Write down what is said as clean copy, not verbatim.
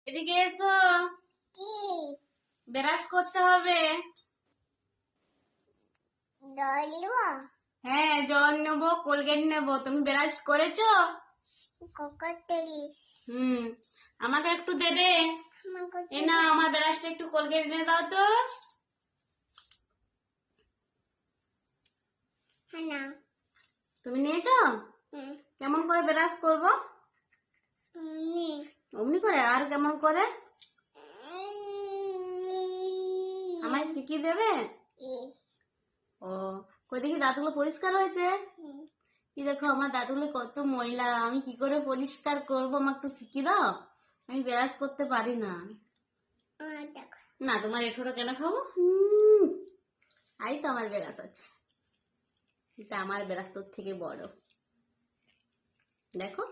এদিকে এসো। ব্রাশ করতে হবে। হ্যাঁ, জল নেবো, কোলগেট নেবো। তুমি ব্রাশ করেছো? আমাকে একটু দেবে? এ না, আমার ব্রাশটা একটু কোলগেট এনে দাও তো। তুমি নিয়েছো? কেমন করে ব্রাশ করবো? অমনি করে? আর কেমন করে? আমায় শিখিয়ে দেবে? ও, কই দেখি দাঁতগুলো পরিষ্কার হয়েছে? কি দেখো, আমার দাঁতগুলো কত ময়লা, আমি কি করে পরিষ্কার করবো? আমাকে একটু শিখিয়ে দাও। আমি ব্রাশ করতে পারি না। না, তোমার এঠোটা কেন খাবো? আই তো আমার ব্রাশ আছে। এটা আমার ব্রাশ তোর থেকে বড়, দেখো।